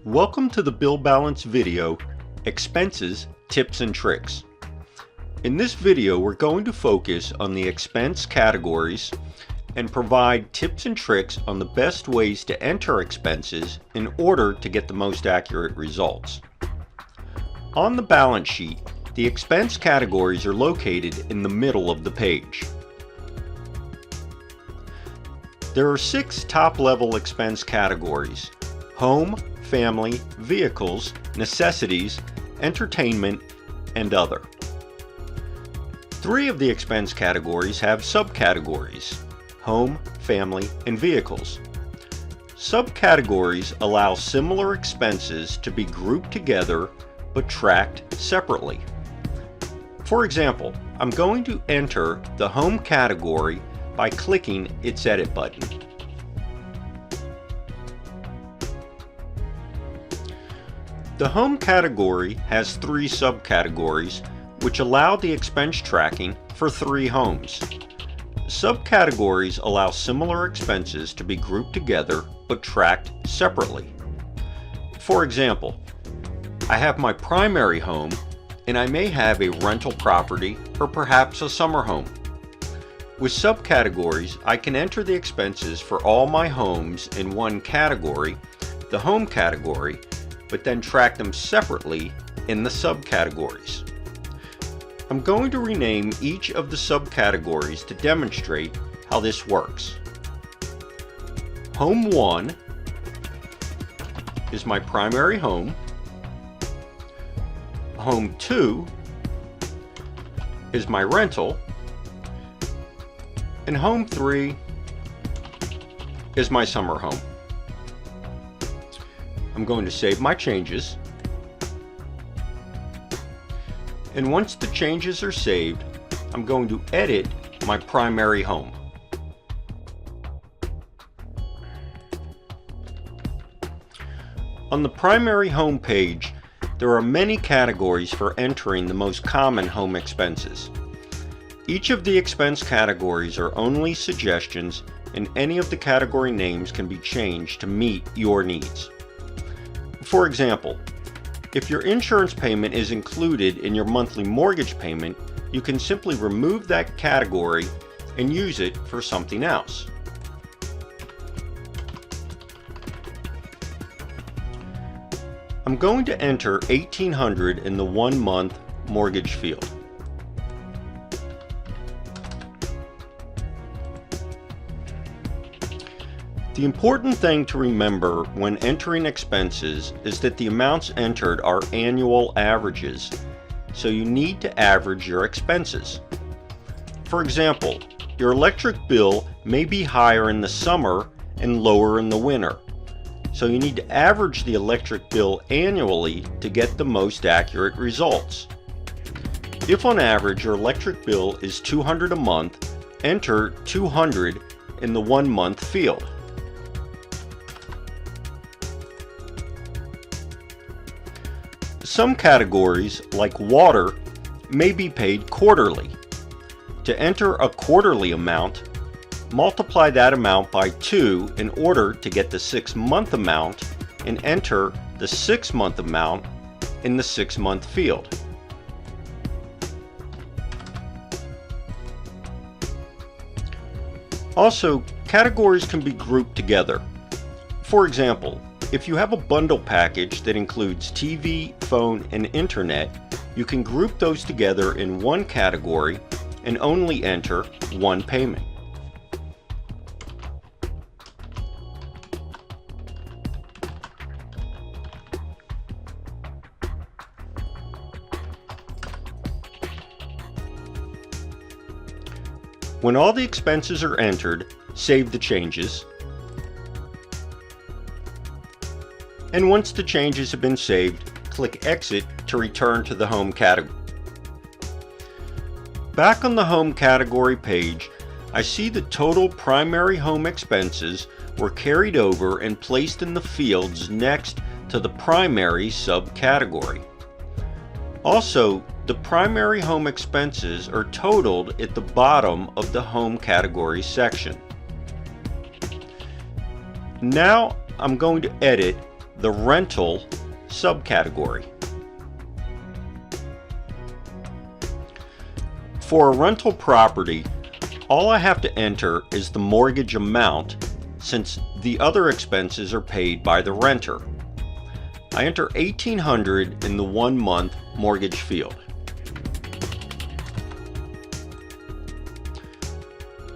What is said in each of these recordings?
Welcome to the BillBalance video, Expenses, Tips and Tricks. In this video, we're going to focus on the expense categories and provide tips and tricks on the best ways to enter expenses in order to get the most accurate results. On the balance sheet, the expense categories are located in the middle of the page. There are 6 top-level expense categories: home, family, vehicles, necessities, entertainment, and other. 3 of the expense categories have subcategories: home, family, and vehicles. Subcategories allow similar expenses to be grouped together but tracked separately. For example, I'm going to enter the home category by clicking its Edit button. The home category has 3 subcategories which allow the expense tracking for 3 homes. Subcategories allow similar expenses to be grouped together but tracked separately. For example, I have my primary home and I may have a rental property or perhaps a summer home. With subcategories, I can enter the expenses for all my homes in one category, the home category, but then track them separately in the subcategories. I'm going to rename each of the subcategories to demonstrate how this works. Home 1 is my primary home. Home 2 is my rental. And home 3 is my summer home. I'm going to save my changes. And once the changes are saved, I'm going to edit my primary home. On the primary home page, there are many categories for entering the most common home expenses. Each of the expense categories are only suggestions, and any of the category names can be changed to meet your needs. For example, if your insurance payment is included in your monthly mortgage payment, you can simply remove that category and use it for something else. I'm going to enter $1,800 in the 1-month mortgage field. The important thing to remember when entering expenses is that the amounts entered are annual averages, so you need to average your expenses. For example, your electric bill may be higher in the summer and lower in the winter, so you need to average the electric bill annually to get the most accurate results. If on average your electric bill is $200 a month, enter $200 in the 1-month field. Some categories, like water, may be paid quarterly. To enter a quarterly amount, multiply that amount by 2 in order to get the 6-month amount and enter the 6-month amount in the 6-month field. Also, categories can be grouped together. For example, if you have a bundle package that includes TV, phone, and internet, you can group those together in one category and only enter one payment. When all the expenses are entered, save the changes. And once the changes have been saved, click Exit to return to the home category. Back on the home category page, I see the total primary home expenses were carried over and placed in the fields next to the primary subcategory. Also, the primary home expenses are totaled at the bottom of the home category section. Now I'm going to edit the rental subcategory. For a rental property, all I have to enter is the mortgage amount, since the other expenses are paid by the renter. I enter $1,800 in the 1-month mortgage field.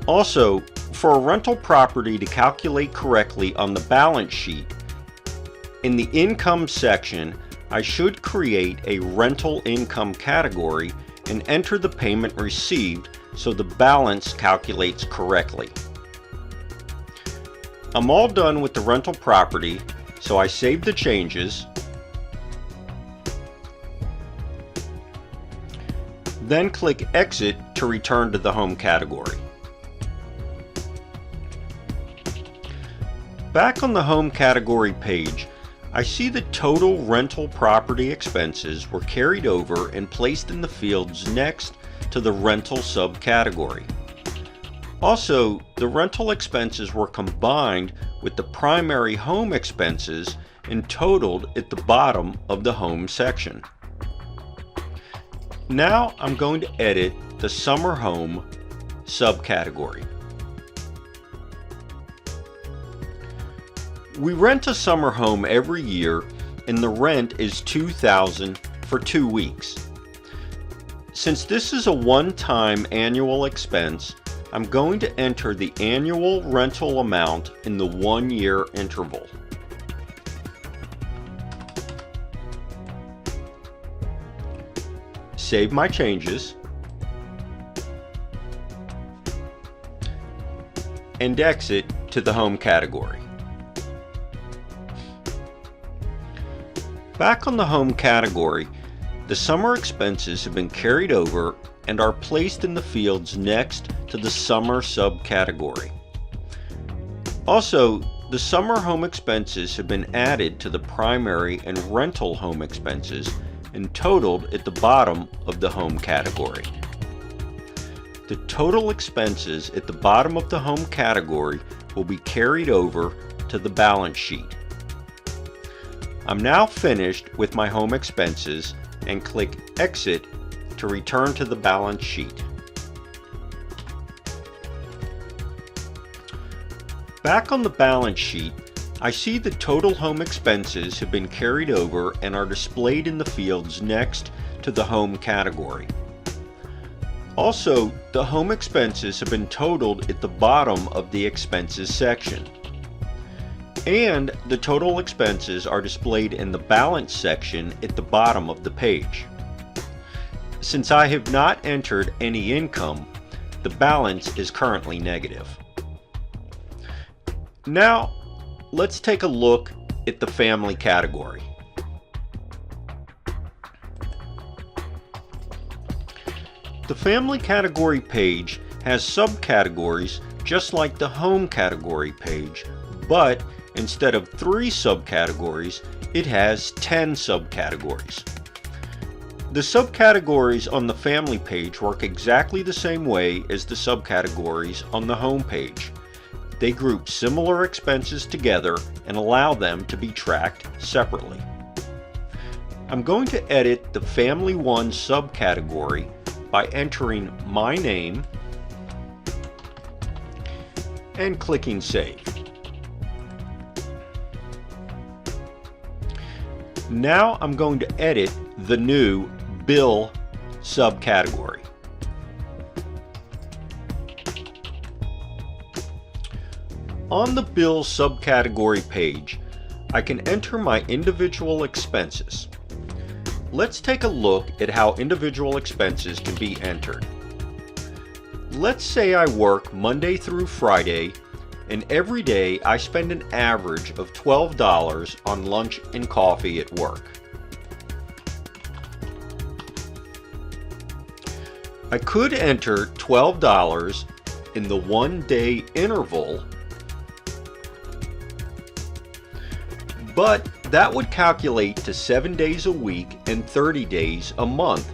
Also, for a rental property to calculate correctly on the balance sheet, in the income section, I should create a rental income category and enter the payment received so the balance calculates correctly. I'm all done with the rental property, so I save the changes, then click Exit to return to the home category. Back on the home category page, I see the total rental property expenses were carried over and placed in the fields next to the rental subcategory. Also, the rental expenses were combined with the primary home expenses and totaled at the bottom of the home section. Now I'm going to edit the summer home subcategory. We rent a summer home every year and the rent is $2,000 for 2 weeks. Since this is a one-time annual expense, I'm going to enter the annual rental amount in the 1-year interval. Save my changes and exit to the home category. Back on the home category, the summer expenses have been carried over and are placed in the fields next to the summer subcategory. Also, the summer home expenses have been added to the primary and rental home expenses and totaled at the bottom of the home category. The total expenses at the bottom of the home category will be carried over to the balance sheet. I'm now finished with my home expenses and click Exit to return to the balance sheet. Back on the balance sheet, I see the total home expenses have been carried over and are displayed in the fields next to the home category. Also, the home expenses have been totaled at the bottom of the expenses section. And the total expenses are displayed in the balance section at the bottom of the page. Since I have not entered any income, the balance is currently negative. Now, let's take a look at the family category. The family category page has subcategories just like the home category page, but instead of 3 subcategories, it has 10 subcategories. The subcategories on the family page work exactly the same way as the subcategories on the home page. They group similar expenses together and allow them to be tracked separately. I'm going to edit the Family 1 subcategory by entering my name and clicking Save. Now I'm going to edit the new Bill subcategory. On the Bill subcategory page, I can enter my individual expenses. Let's take a look at how individual expenses can be entered. Let's say I work Monday through Friday, and every day I spend an average of $12 on lunch and coffee at work. I could enter $12 in the 1-day interval, but that would calculate to 7 days a week and 30 days a month,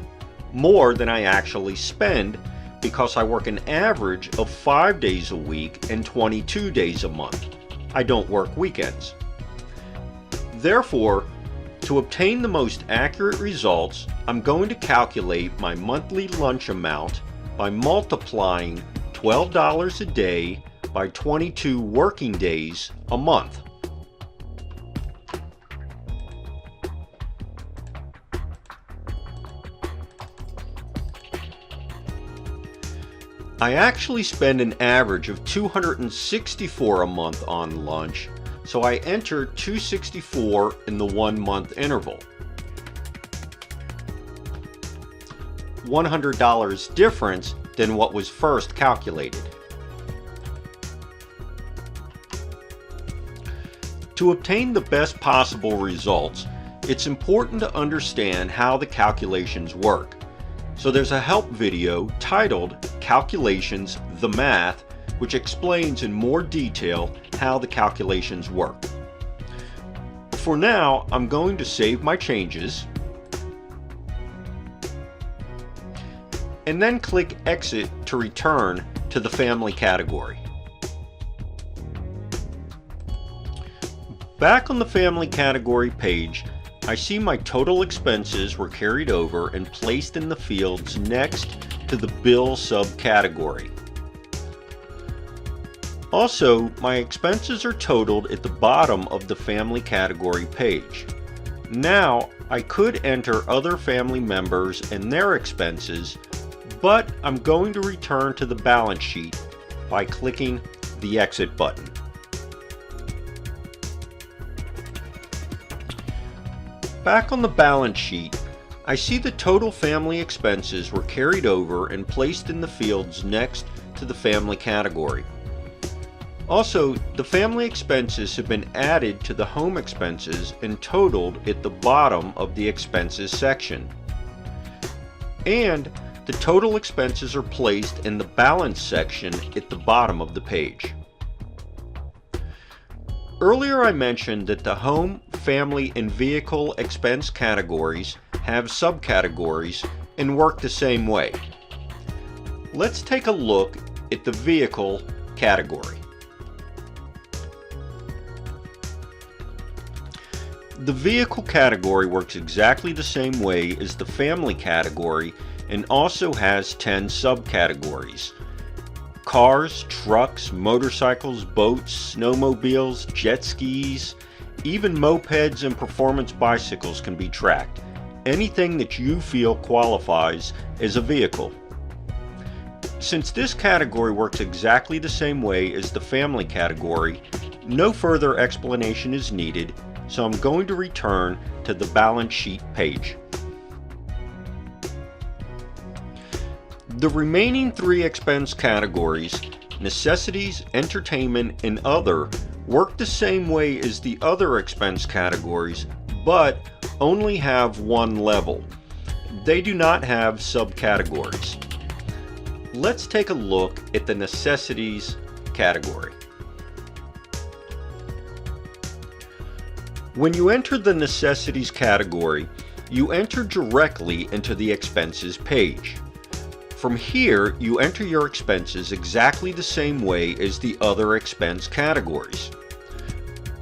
more than I actually spend because I work an average of 5 days a week and 22 days a month. I don't work weekends. Therefore, to obtain the most accurate results, I'm going to calculate my monthly lunch amount by multiplying $12 a day by 22 working days a month. I actually spend an average of $264 a month on lunch, so I enter $264 in the 1 month interval. $100 difference than what was first calculated. To obtain the best possible results, it's important to understand how the calculations work. So there's a help video titled Calculations: The Math, which explains in more detail how the calculations work. For now, I'm going to save my changes and then click Exit to return to the family category. Back on the family category page, I see my total expenses were carried over and placed in the fields next to the bill subcategory. Also, my expenses are totaled at the bottom of the family category page. Now, I could enter other family members and their expenses, but I'm going to return to the balance sheet by clicking the Exit button. Back on the balance sheet, I see the total family expenses were carried over and placed in the fields next to the family category. Also, the family expenses have been added to the home expenses and totaled at the bottom of the expenses section. And the total expenses are placed in the balance section at the bottom of the page. Earlier I mentioned that the home, family, and vehicle expense categories have subcategories and work the same way. Let's take a look at the vehicle category. The vehicle category works exactly the same way as the family category and also has 10 subcategories. Cars, trucks, motorcycles, boats, snowmobiles, jet skis, even mopeds and performance bicycles can be tracked. Anything that you feel qualifies as a vehicle. Since this category works exactly the same way as the family category, no further explanation is needed, so I'm going to return to the balance sheet page. The remaining 3 expense categories, necessities, entertainment, and other, work the same way as the other expense categories, but only have one level. They do not have subcategories. Let's take a look at the necessities category. When you enter the necessities category, you enter directly into the expenses page. From here, you enter your expenses exactly the same way as the other expense categories.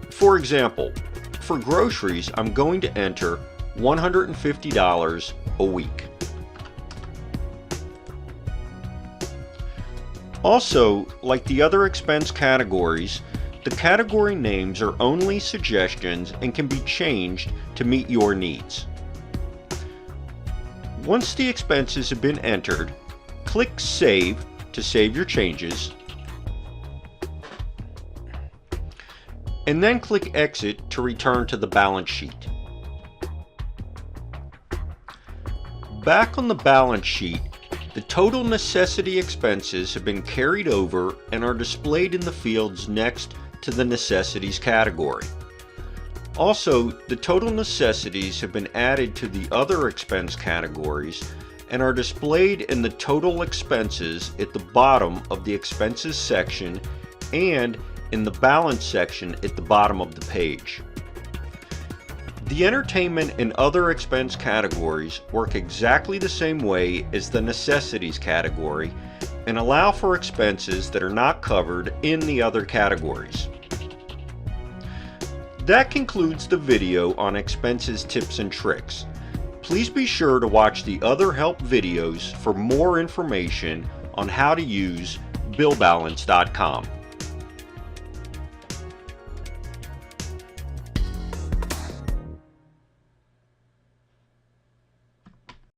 For example, for groceries, I'm going to enter $150 a week. Also, like the other expense categories, the category names are only suggestions and can be changed to meet your needs. Once the expenses have been entered, click Save to save your changes, and then click Exit to return to the balance sheet. Back on the balance sheet, the total necessity expenses have been carried over and are displayed in the fields next to the necessities category. Also, the total necessities have been added to the other expense categories and are displayed in the total expenses at the bottom of the expenses section and in the balance section at the bottom of the page. The entertainment and other expense categories work exactly the same way as the necessities category and allow for expenses that are not covered in the other categories. That concludes the video on expenses, tips, and tricks. Please be sure to watch the other help videos for more information on how to use BillBalance.com.